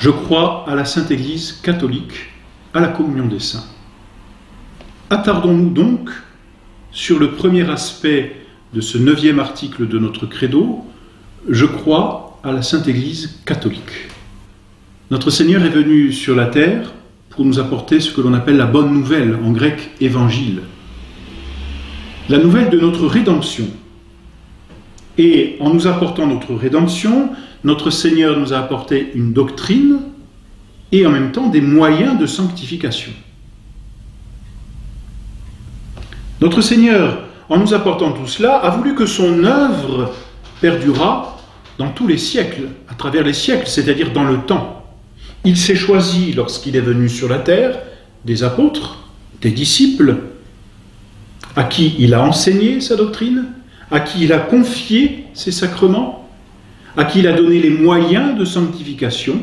Je crois à la Sainte Église catholique, à la communion des saints. Attardons-nous donc sur le premier aspect de ce 9e article de notre credo. Je crois à la Sainte Église catholique. Notre Seigneur est venu sur la terre pour nous apporter ce que l'on appelle la bonne nouvelle, en grec évangile. La nouvelle de notre rédemption. Et en nous apportant notre rédemption, notre Seigneur nous a apporté une doctrine et en même temps des moyens de sanctification. Notre Seigneur, en nous apportant tout cela, a voulu que son œuvre perdurât dans tous les siècles, à travers les siècles, c'est-à-dire dans le temps. Il s'est choisi, lorsqu'il est venu sur la terre, des apôtres, des disciples, à qui il a enseigné sa doctrine, à qui il a confié ses sacrements, à qui il a donné les moyens de sanctification.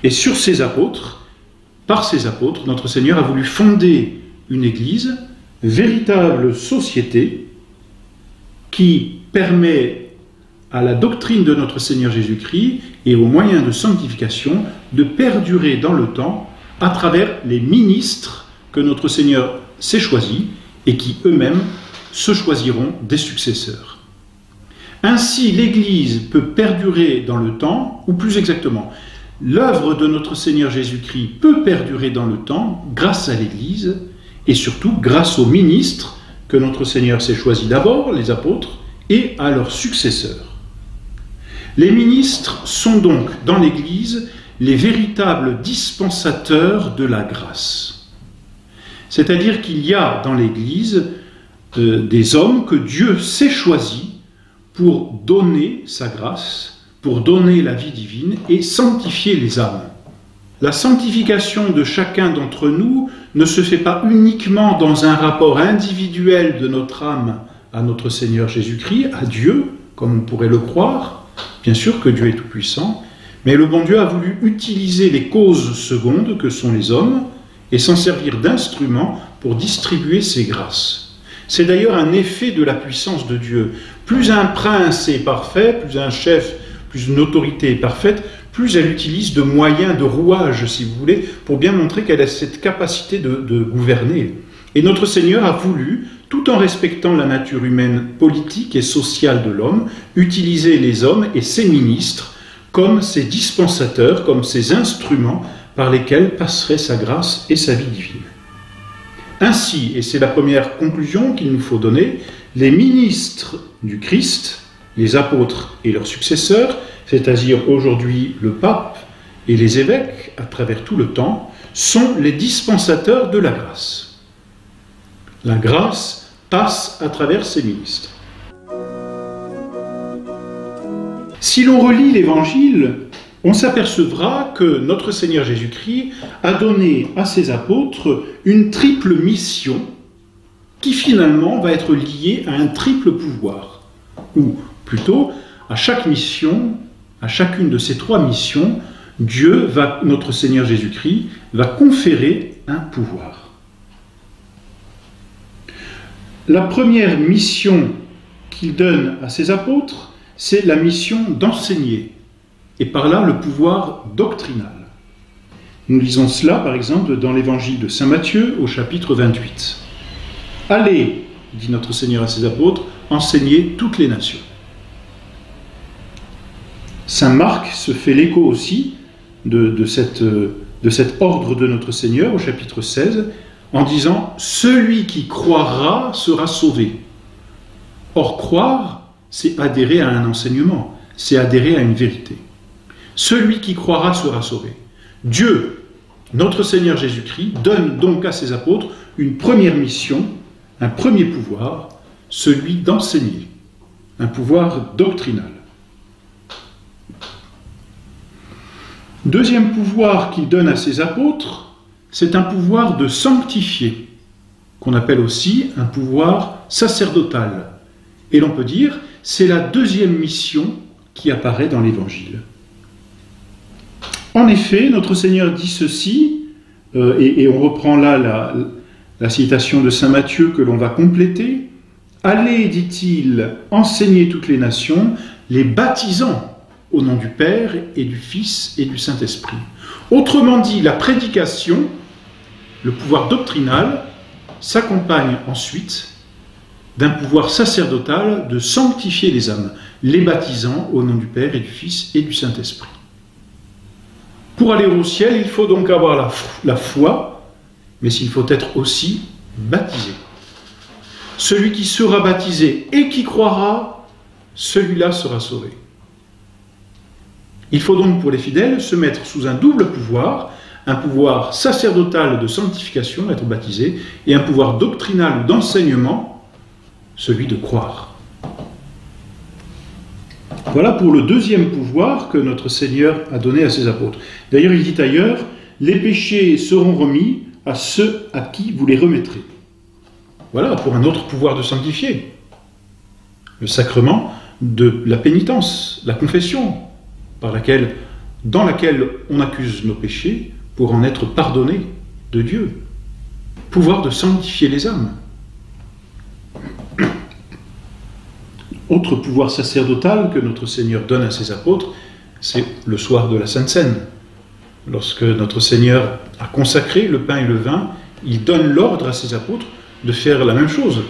Et sur ces apôtres, par ces apôtres, notre Seigneur a voulu fonder une Église, véritable société, qui permet à la doctrine de notre Seigneur Jésus-Christ et aux moyens de sanctification de perdurer dans le temps à travers les ministres que notre Seigneur s'est choisis et qui eux-mêmes se choisiront des successeurs. Ainsi, l'Église peut perdurer dans le temps, ou plus exactement, l'œuvre de notre Seigneur Jésus-Christ peut perdurer dans le temps grâce à l'Église et surtout grâce aux ministres que notre Seigneur s'est choisi d'abord, les apôtres, et à leurs successeurs. Les ministres sont donc dans l'Église les véritables dispensateurs de la grâce. C'est-à-dire qu'il y a dans l'Église des hommes que Dieu s'est choisis pour donner sa grâce, pour donner la vie divine et sanctifier les âmes. La sanctification de chacun d'entre nous ne se fait pas uniquement dans un rapport individuel de notre âme à notre Seigneur Jésus-Christ, à Dieu, comme on pourrait le croire. Bien sûr que Dieu est tout-puissant, mais le bon Dieu a voulu utiliser les causes secondes que sont les hommes et s'en servir d'instrument pour distribuer ses grâces. C'est d'ailleurs un effet de la puissance de Dieu. Plus un prince est parfait, plus un chef, plus une autorité est parfaite, plus elle utilise de moyens, de rouages, si vous voulez, pour bien montrer qu'elle a cette capacité de gouverner. Et notre Seigneur a voulu, tout en respectant la nature humaine, politique et sociale de l'homme, utiliser les hommes et ses ministres comme ses dispensateurs, comme ses instruments par lesquels passerait sa grâce et sa vie divine. Ainsi, et c'est la première conclusion qu'il nous faut donner, les ministres du Christ, les apôtres et leurs successeurs, c'est-à-dire aujourd'hui le pape et les évêques à travers tout le temps, sont les dispensateurs de la grâce. La grâce passe à travers ces ministres. Si l'on relit l'Évangile, on s'apercevra que notre Seigneur Jésus-Christ a donné à ses apôtres une triple mission qui finalement va être liée à un triple pouvoir. Ou plutôt, à chaque mission, à chacune de ces trois missions, notre Seigneur Jésus-Christ, va conférer un pouvoir. La première mission qu'il donne à ses apôtres, c'est la mission d'enseigner, et par là le pouvoir doctrinal. Nous lisons cela, par exemple, dans l'évangile de saint Matthieu, au chapitre 28. « Allez, dit notre Seigneur à ses apôtres, enseignez toutes les nations. » Saint Marc se fait l'écho aussi de cet ordre de notre Seigneur, au chapitre 16, en disant « Celui qui croira sera sauvé. » Or, croire, c'est adhérer à un enseignement, c'est adhérer à une vérité. Celui qui croira sera sauvé. Dieu, notre Seigneur Jésus-Christ, donne donc à ses apôtres une première mission, un premier pouvoir, celui d'enseigner, un pouvoir doctrinal. Deuxième pouvoir qu'il donne à ses apôtres, c'est un pouvoir de sanctifier, qu'on appelle aussi un pouvoir sacerdotal. Et l'on peut dire, c'est la deuxième mission qui apparaît dans l'Évangile. En effet, notre Seigneur dit ceci, et on reprend là la citation de saint Matthieu que l'on va compléter. « Allez, dit-il, enseigner toutes les nations, les baptisant au nom du Père et du Fils et du Saint-Esprit. Autrement dit, la prédication, le pouvoir doctrinal, s'accompagne ensuite d'un pouvoir sacerdotal de sanctifier les âmes, les baptisant au nom du Père et du Fils et du Saint-Esprit. Pour aller au ciel, il faut donc avoir la foi, mais il faut être aussi baptisé. Celui qui sera baptisé et qui croira, celui-là sera sauvé. Il faut donc pour les fidèles se mettre sous un double pouvoir, un pouvoir sacerdotal de sanctification, être baptisé, et un pouvoir doctrinal d'enseignement, celui de croire. Voilà pour le deuxième pouvoir que notre Seigneur a donné à ses apôtres. D'ailleurs, il dit ailleurs, « Les péchés seront remis à ceux à qui vous les remettrez. » Voilà pour un autre pouvoir de sanctifier. Le sacrement de la pénitence, la confession, dans laquelle on accuse nos péchés pour en être pardonné de Dieu. Pouvoir de sanctifier les âmes. Autre pouvoir sacerdotal que notre Seigneur donne à ses apôtres, c'est le soir de la Sainte Seine. Lorsque notre Seigneur a consacré le pain et le vin, il donne l'ordre à ses apôtres de faire la même chose,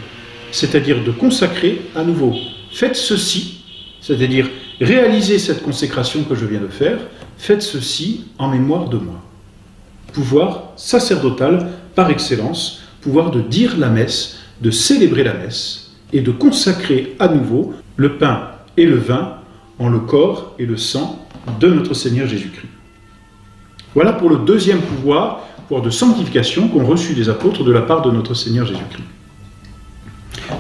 c'est-à-dire de consacrer à nouveau. Faites ceci, c'est-à-dire réalisez cette consécration que je viens de faire, faites ceci en mémoire de moi. Pouvoir sacerdotal par excellence, pouvoir de dire la messe, de célébrer la messe et de consacrer à nouveau le pain et le vin en le corps et le sang de notre Seigneur Jésus-Christ. Voilà pour le deuxième pouvoir de sanctification qu'ont reçu les apôtres de la part de notre Seigneur Jésus-Christ.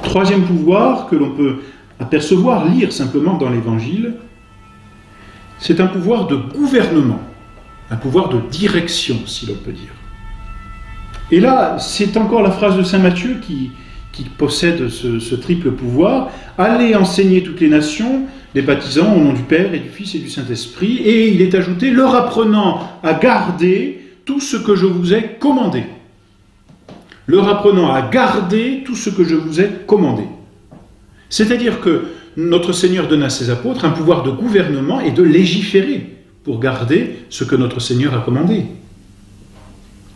Troisième pouvoir que l'on peut apercevoir, lire simplement dans l'Évangile, c'est un pouvoir de gouvernement, un pouvoir de direction, si l'on peut dire. Et là, c'est encore la phrase de saint Matthieu qui possède ce triple pouvoir. « Allez enseigner toutes les nations, les baptisant au nom du Père et du Fils et du Saint-Esprit. » Et il est ajouté « leur apprenant à garder tout ce que je vous ai commandé. » Leur apprenant à garder tout ce que je vous ai commandé. C'est-à-dire que notre Seigneur donne à ses apôtres un pouvoir de gouvernement et de légiférer pour garder ce que notre Seigneur a commandé.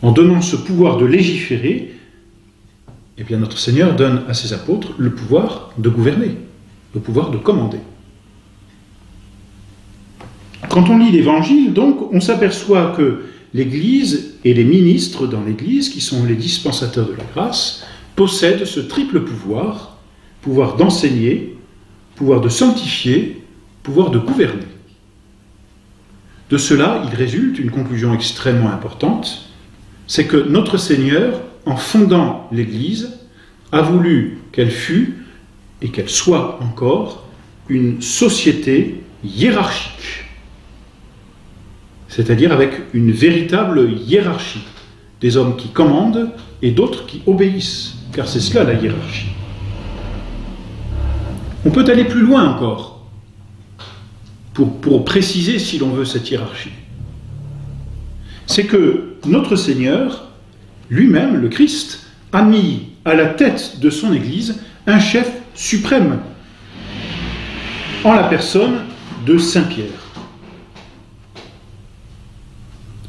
En donnant ce pouvoir de légiférer, eh bien notre Seigneur donne à ses apôtres le pouvoir de gouverner, le pouvoir de commander. Quand on lit l'Évangile, donc, on s'aperçoit que l'Église et les ministres dans l'Église, qui sont les dispensateurs de la grâce, possèdent ce triple pouvoir, pouvoir d'enseigner, pouvoir de sanctifier, pouvoir de gouverner. De cela, il résulte une conclusion extrêmement importante, c'est que notre Seigneur, en fondant l'Église, a voulu qu'elle fût, et qu'elle soit encore, une société hiérarchique. C'est-à-dire avec une véritable hiérarchie. Des hommes qui commandent et d'autres qui obéissent, car c'est cela la hiérarchie. On peut aller plus loin encore, pour préciser, si l'on veut, cette hiérarchie. C'est que notre Seigneur, lui-même, le Christ, a mis à la tête de son Église un chef suprême, en la personne de Saint Pierre.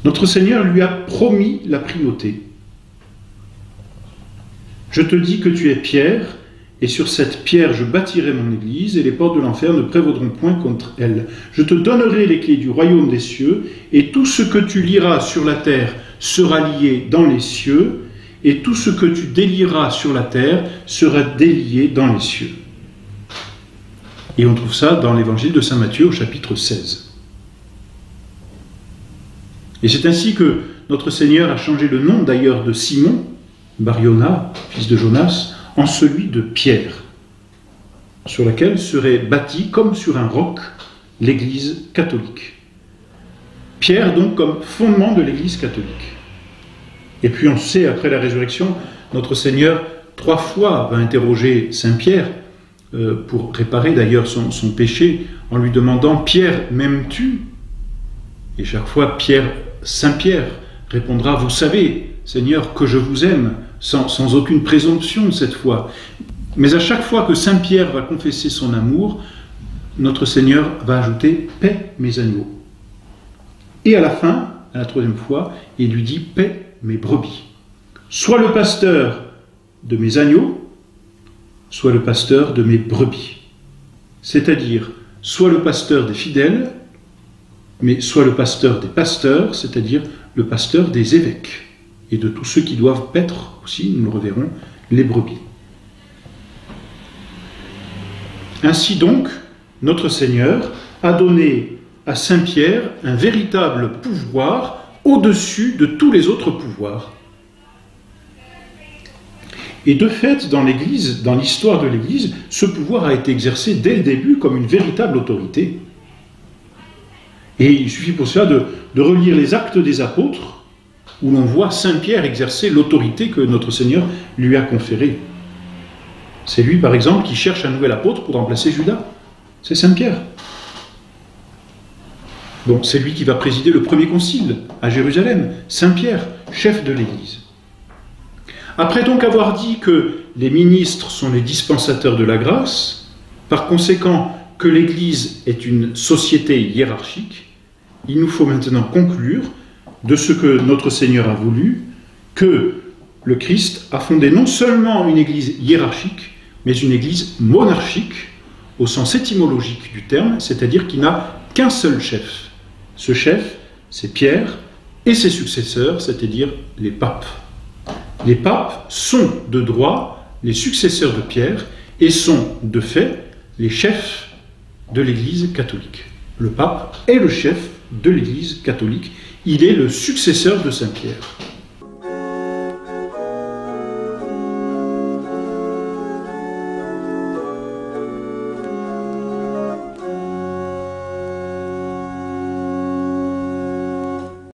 Notre Seigneur lui a promis la primauté. « Je te dis que tu es Pierre, et sur cette pierre je bâtirai mon Église, et les portes de l'enfer ne prévaudront point contre elle. Je te donnerai les clés du royaume des cieux, et tout ce que tu lieras sur la terre sera lié dans les cieux, et tout ce que tu délieras sur la terre sera délié dans les cieux. » Et on trouve ça dans l'évangile de saint Matthieu au chapitre 16. Et c'est ainsi que notre Seigneur a changé le nom d'ailleurs de Simon, Bar-Yona, fils de Jonas, en celui de Pierre, sur laquelle serait bâtie comme sur un roc l'Église catholique. Pierre donc comme fondement de l'Église catholique. Et puis on sait, après la résurrection, notre Seigneur 3 fois va interroger Saint Pierre, pour réparer d'ailleurs son péché, en lui demandant « Pierre, m'aimes-tu » Et chaque fois, Saint Pierre répondra « Vous savez, Seigneur, que je vous aime », sans aucune présomption cette fois. Mais à chaque fois que Saint Pierre va confesser son amour, notre Seigneur va ajouter « paix mes agneaux ». Et à la fin, à la troisième fois, il lui dit « paix mes brebis ». Soit le pasteur de mes agneaux, soit le pasteur de mes brebis. C'est-à-dire, soit le pasteur des fidèles, mais soit le pasteur des pasteurs, c'est-à-dire le pasteur des évêques, et de tous ceux qui doivent paître aussi, nous le reverrons, les brebis. Ainsi donc, notre Seigneur a donné à Saint Pierre un véritable pouvoir au-dessus de tous les autres pouvoirs. Et de fait, dans l'Église, dans l'histoire de l'Église, ce pouvoir a été exercé dès le début comme une véritable autorité. Et il suffit pour cela de relire les Actes des Apôtres, où l'on voit Saint Pierre exercer l'autorité que notre Seigneur lui a conférée. C'est lui, par exemple, qui cherche un nouvel apôtre pour remplacer Judas. C'est Saint Pierre. Bon, c'est lui qui va présider le premier concile à Jérusalem. Saint Pierre, chef de l'Église. Après donc avoir dit que les ministres sont les dispensateurs de la grâce, par conséquent que l'Église est une société hiérarchique, il nous faut maintenant conclure de ce que notre Seigneur a voulu, que le Christ a fondé non seulement une Église hiérarchique, mais une Église monarchique, au sens étymologique du terme, c'est-à-dire qu'il n'a qu'un seul chef. Ce chef, c'est Pierre et ses successeurs, c'est-à-dire les papes. Les papes sont de droit les successeurs de Pierre et sont de fait les chefs de l'Église catholique. Le pape est le chef de l'Église catholique, il est le successeur de Saint Pierre.